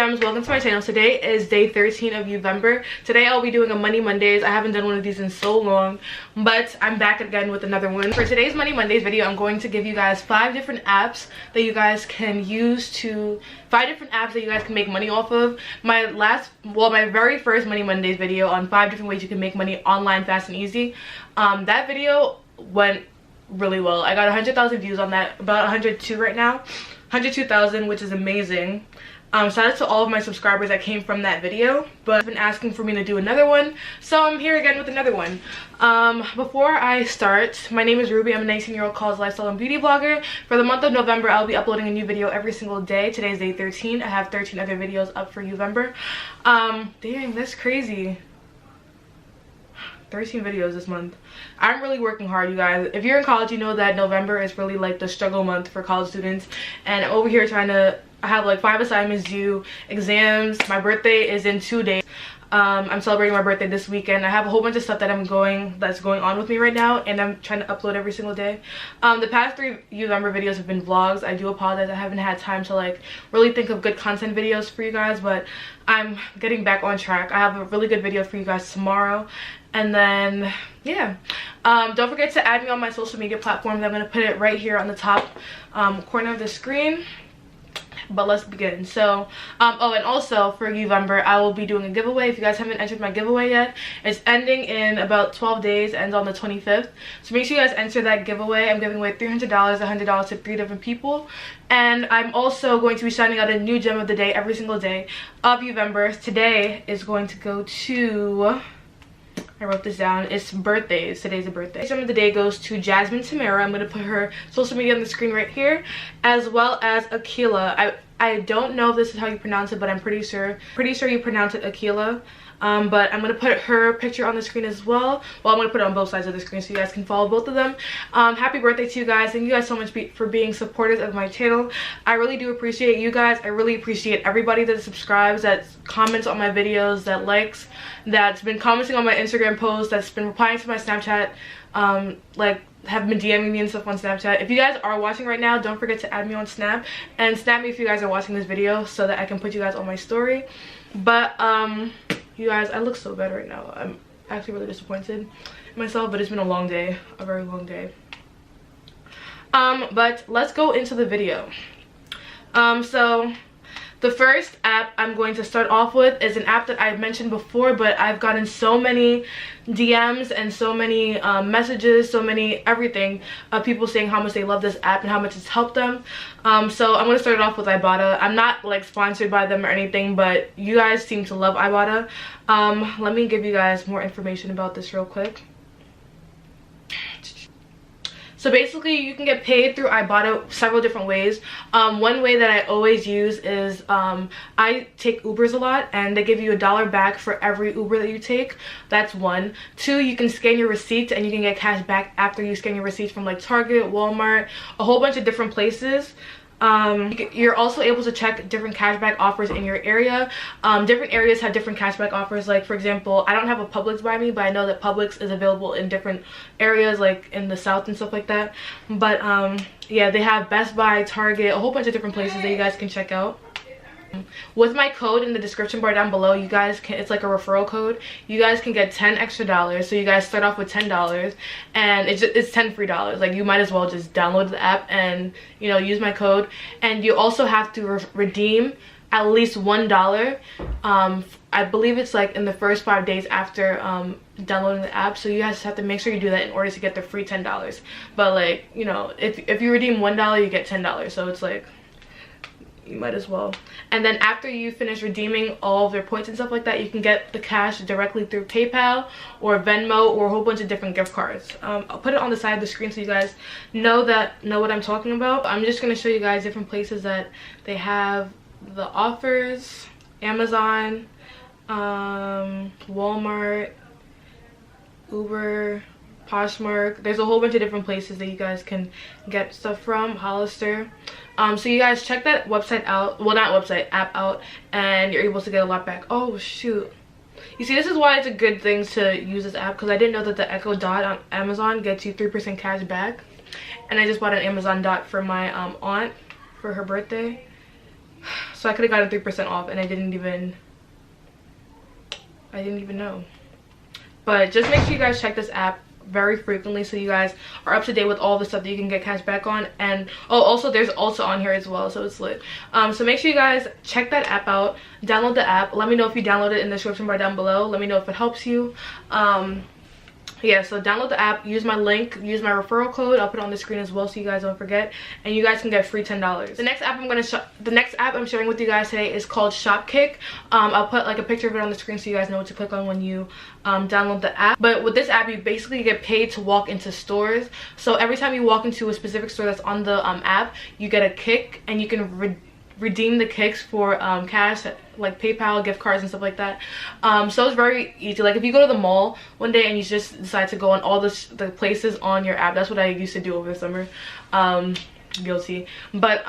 gems, welcome to my channel. Today is day 13 of Jvzoo. Today I'll be doing a Money Mondays. I haven't done one of these in so long, but I'm back again with another one. For today's Money Mondays video, I'm going to give you guys 5 different apps that you guys can use to 5 different apps that you guys can make money off of. My very first Money Mondays video on 5 different ways you can make money online fast and easy. That video went really well. I got 100,000 views on that, about 102 right now, 102,000, which is amazing. Shout out to all of my subscribers that came from that video, but I've been asking for me to do another one, so I'm here again with another one. Before I start, my name is Ruby. I'm a 19-year-old college lifestyle and beauty blogger. For the month of November, I'll be uploading a new video every single day. Today's day 13. I have 13 other videos up for Jvzoo. Dang, that's crazy. 13 videos this month. I'm really working hard, you guys. If you're in college, you know that November is really like the struggle month for college students, and I'm over here trying to have like 5 assignments due, exams. My birthday is in 2 days. I'm celebrating my birthday this weekend. I have a whole bunch of stuff that's going on with me right now, and I'm trying to upload every single day. The past 3 Jvzoo videos have been vlogs. I do apologize, I haven't had time to like really think of good content videos for you guys, but I'm getting back on track. I have a really good video for you guys tomorrow. And then yeah, don't forget to add me on my social media platforms. I'm going to put it right here on the top corner of the screen. But let's begin. So oh, and also for Jvzoo, I will be doing a giveaway. If you guys haven't entered my giveaway yet, it's ending in about 12 days, ends on the 25th. So make sure you guys enter that giveaway. I'm giving away $300, $100 to 3 different people, and I'm also going to be shouting out a new gem of the day every single day of Jvzoo. Today is going to go to, I wrote this down, it's birthdays. Today's a birthday. Gem of the day goes to Jasmine Tamara. I'm going to put her social media on the screen right here, as well as Akila. I don't know if this is how you pronounce it, but I'm pretty sure you pronounce it Akila. But I'm going to put her picture on the screen as well. Well, I'm going to put it on both sides of the screen so you guys can follow both of them. Happy birthday to you guys. Thank you guys so much for being supporters of my channel. I really do appreciate you guys. I really appreciate everybody that subscribes, that comments on my videos, that likes, that's been commenting on my Instagram posts, that's been replying to my Snapchat, like have been DMing me and stuff on Snapchat. If you guys are watching right now, don't forget to add me on Snap, and snap me if you guys are watching this video so that I can put you guys on my story. But you guys, I look so bad right now. I'm actually really disappointed in myself, but it's been a long day, a very long day. But let's go into the video. So the first app I'm going to start off with is an app that I've mentioned before, but I've gotten so many DMs and so many messages, so many everything of people saying how much they love this app and how much it's helped them. So I'm going to start it off with Ibotta. I'm not like sponsored by them or anything, but you guys seem to love Ibotta. Let me give you guys more information about this real quick. So basically, you can get paid through Ibotta several different ways. One way that I always use is I take Ubers a lot, and they give you $1 back for every Uber that you take. That's one. 2, you can scan your receipts and you can get cash back after you scan your receipts from like Target, Walmart, a whole bunch of different places. You're also able to check different cashback offers in your area. Different areas have different cashback offers. Like for example, I don't have a Publix by me, but I know that Publix is available in different areas, like in the South and stuff like that. But yeah, they have Best Buy, Target, a whole bunch of different places that you guys can check out. With my code in the description bar down below, you guys can, it's like a referral code, you guys can get $10 extra. So you guys start off with $10, and it's 10 free dollars. Like, you might as well just download the app and, you know, use my code. And you also have to redeem at least $1. I believe it's like in the first 5 days after downloading the app. So you guys have to make sure you do that in order to get the free $10. But like, you know, if you redeem $1, you get $10. So it's like, you might as well. And then after you finish redeeming all of their points and stuff like that, you can get the cash directly through PayPal or Venmo or a whole bunch of different gift cards. I'll put it on the side of the screen so you guys know what I'm talking about. I'm just going to show you guys different places that they have the offers. Amazon, Walmart, Uber, Poshmark. There's a whole bunch of different places that you guys can get stuff from. Hollister. So you guys check that website out, well, not website, app out, and you're able to get a lot back. Oh shoot, you see, this is why it's a good thing to use this app, because I didn't know that the Echo Dot on Amazon gets you 3% cash back. And I just bought an Amazon Dot for my aunt for her birthday. So I could have gotten 3% off, and I didn't even know. But just make sure you guys check this app very frequently so you guys are up to date with all the stuff that you can get cash back on. And oh, also there's also on here as well, so it's lit. So make sure you guys check that app out, download the app. Let me know if you download it in the description bar down below. Let me know if it helps you. Yeah, so download the app, use my link, use my referral code. I'll put it on the screen as well so you guys don't forget, and you guys can get free $10. The next app I'm sharing with you guys today is called Shopkick. I'll put like a picture of it on the screen so you guys know what to click on when you download the app. But with this app, you basically get paid to walk into stores. So every time you walk into a specific store that's on the app, you get a kick, and you can redeem the kicks for cash, like PayPal, gift cards, and stuff like that. So it's very easy. Like if you go to the mall one day and you just decide to go on all the places on your app, that's what I used to do over the summer. Guilty. But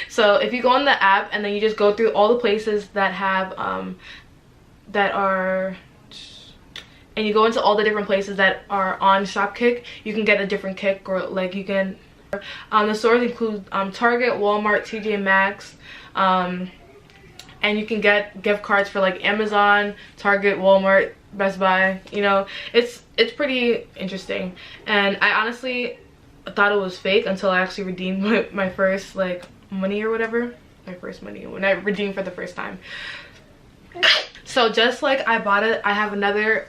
so if you go on the app and then you just go through all the places that have and you go into all the different places that are on Shopkick, you can get a different kick, or like you can the stores include Target, Walmart, TJ Maxx, and you can get gift cards for like Amazon, Target, Walmart, Best Buy. You know, it's pretty interesting, and I honestly thought it was fake until I actually redeemed my first like money or whatever. My first money when I redeemed for the first time. So just like I bought it, I have another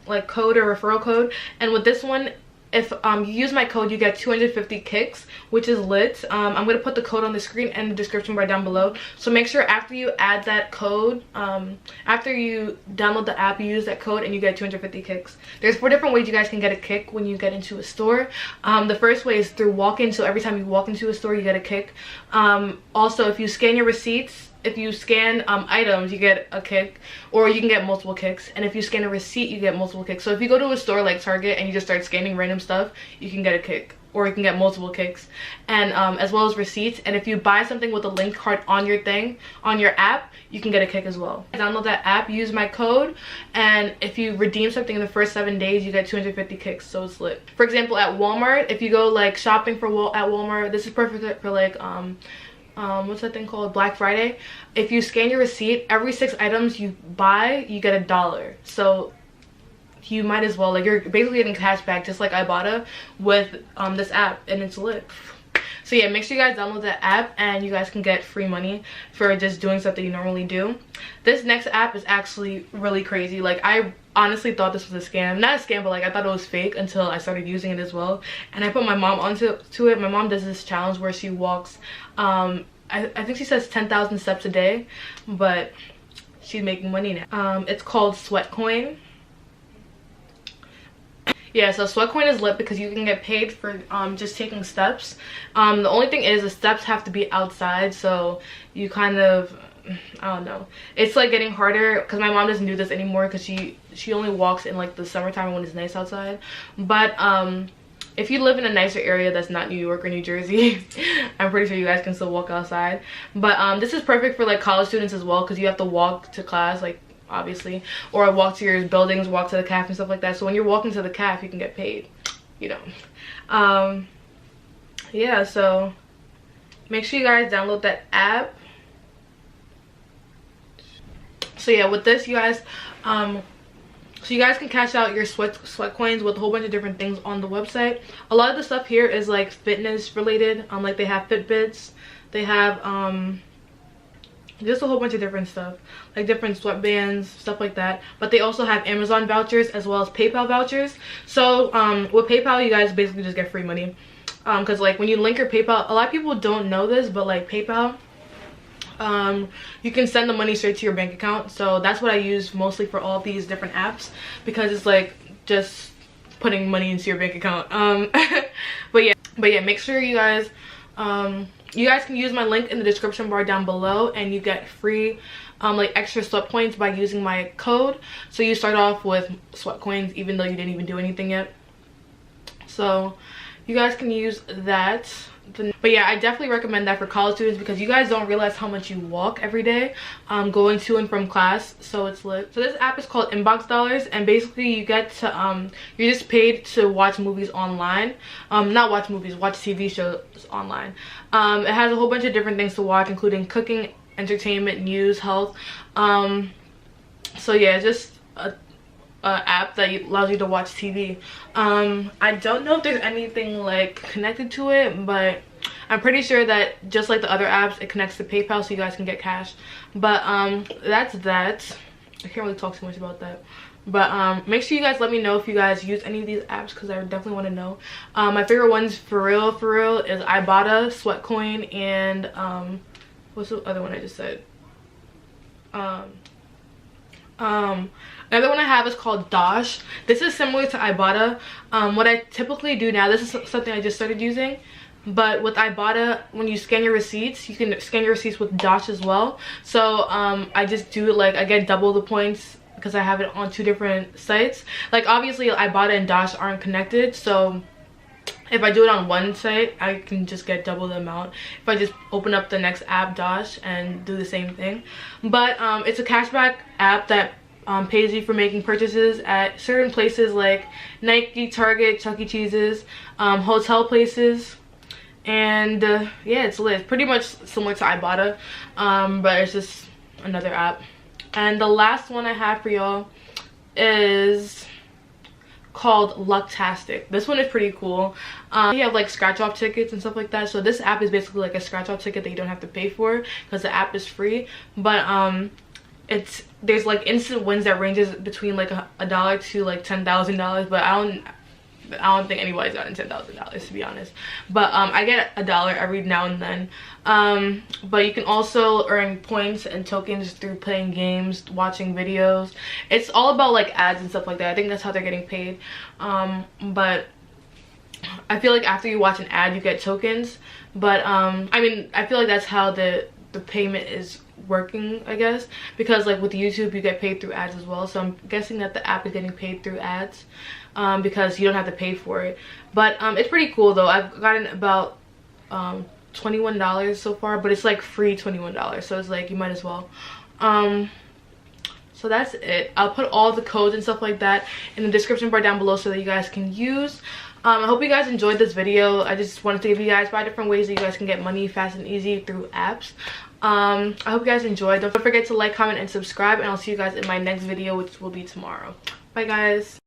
like code or referral code, and with this one, if you use my code, you get 250 kicks, which is lit. I'm gonna put the code on the screen and the description bar down below. So make sure after you add that code, after you download the app, you use that code and you get 250 kicks. There's 4 different ways you guys can get a kick when you get into a store. The first way is through walk-in. So every time you walk into a store, you get a kick. Also, if you scan your receipts, if you scan items, you get a kick, or you can get multiple kicks. And if you scan a receipt, you get multiple kicks. So if you go to a store like Target and you just start scanning random stuff, you can get a kick, or you can get multiple kicks, and as well as receipts. And if you buy something with a link card on your thing, on your app, you can get a kick as well. Download that app, use my code, and if you redeem something in the first 7 days, you get 250 kicks. So it's lit. For example, at Walmart, if you go like shopping at Walmart, this is perfect for like what's that thing called, Black Friday. If you scan your receipt, every 6 items you buy, you get $1. So you might as well, like, you're basically getting cash back just like Ibotta with this app, and it's lit. So yeah, make sure you guys download that app and you guys can get free money for just doing stuff that you normally do. This next app is actually really crazy. Like, I honestly thought this was a scam. Not a scam, but like I thought it was fake until I started using it as well. And I put my mom onto it. My mom does this challenge where she walks, I think she says 10,000 steps a day, but she's making money now. It's called Sweatcoin. Yeah, so Sweatcoin is lit because you can get paid for just taking steps. The only thing is the steps have to be outside, so you kind of, I don't know. It's like getting harder because my mom doesn't do this anymore because she only walks in like the summertime when it's nice outside. But if you live in a nicer area that's not New York or New Jersey, I'm pretty sure you guys can still walk outside. But this is perfect for like college students as well because you have to walk to class, like, obviously, or walk to your buildings, walk to the cafe and stuff like that. So when you're walking to the cafe, you can get paid, you know. Yeah, so make sure you guys download that app. So yeah, with this, you guys so you guys can cash out your sweat coins with a whole bunch of different things on the website. A lot of the stuff here is like fitness related. Like they have Fitbits, they have just a whole bunch of different stuff, like different sweatbands, stuff like that. But they also have Amazon vouchers as well as PayPal vouchers. So with PayPal, you guys basically just get free money, because like when you link your PayPal, a lot of people don't know this, but like PayPal, you can send the money straight to your bank account. So that's what I use mostly for all of these different apps, because it's like just putting money into your bank account. But yeah, make sure you guys can use my link in the description bar down below, and you get free like extra sweat coins by using my code. So you start off with sweat coins even though you didn't even do anything yet. So you guys can use that. But yeah, I definitely recommend that for college students because you guys don't realize how much you walk every day going to and from class, so it's lit. So this app is called Inbox Dollars, and basically you get to you're just paid to watch movies online. Not watch movies, watch TV shows online. It has a whole bunch of different things to watch, including cooking, entertainment, news, health. So yeah, just a app that allows you to watch TV. I don't know if there's anything like connected to it, but I'm pretty sure that just like the other apps, it connects to PayPal so you guys can get cash. But that's that. I can't really talk too much about that, but make sure you guys let me know if you guys use any of these apps because I definitely want to know. My favorite ones for real is Ibotta, Sweatcoin, and what's the other one I just said? Another one I have is called Dosh. This is similar to Ibotta. What I typically do now, this is something I just started using, but with Ibotta, when you scan your receipts, you can scan your receipts with Dosh as well. So I just do it like I get double the points because I have it on 2 different sites. Like obviously Ibotta and Dosh aren't connected, so if I do it on one site, I can just get double the amount if I just open up the next app, Dosh, and do the same thing. But it's a cashback app that pays you for making purchases at certain places like Nike, Target, Chuck E. Cheese's, hotel places, and yeah, it's lit. Pretty much similar to Ibotta, but it's just another app. And the last one I have for y'all is called Lucktastic. This one is pretty cool. You have like scratch off tickets and stuff like that, so this app is basically like a scratch off ticket that you don't have to pay for because the app is free. But there's like instant wins that ranges between like $1 to like $10,000, but I don't think anybody's gotten $10,000 to be honest. But I get $1 every now and then. But you can also earn points and tokens through playing games, watching videos. It's all about like ads and stuff like that. I think that's how they're getting paid. But I feel like after you watch an ad you get tokens. But I mean, I feel like that's how the payment is working, I guess, because like with YouTube you get paid through ads as well, so I'm guessing that the app is getting paid through ads because you don't have to pay for it. But it's pretty cool though. I've gotten about $21 so far, but it's like free $21, so it's like you might as well. So that's it. I'll put all the codes and stuff like that in the description bar down below so that you guys can use. I hope you guys enjoyed this video. I just wanted to give you guys 5 different ways that you guys can get money fast and easy through apps. I hope you guys enjoyed. Don't forget to like, comment, and subscribe, and I'll see you guys in my next video, which will be tomorrow. Bye guys.